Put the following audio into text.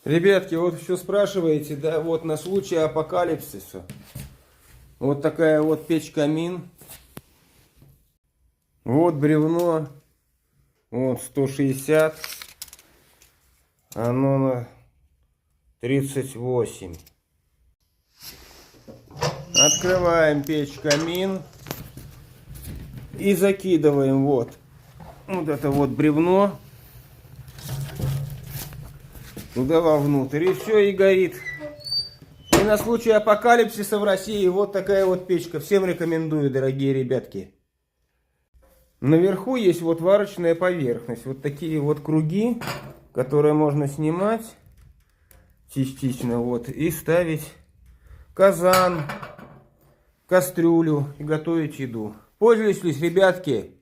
Ребятки, вот все спрашиваете, да, вот на случай апокалипсиса. Вот такая вот печь-камин. Вот бревно. Вот 160. Оно на 38. Открываем печь-камин. И закидываем вот это вот бревно. Туда вовнутрь. И все, и горит. И на случай апокалипсиса в России вот такая вот печка. Всем рекомендую, дорогие ребятки. Наверху есть вот варочная поверхность. Вот такие вот круги, которые можно снимать частично. Вот, и ставить казан, кастрюлю и готовить еду. Пользуйтесь, ребятки.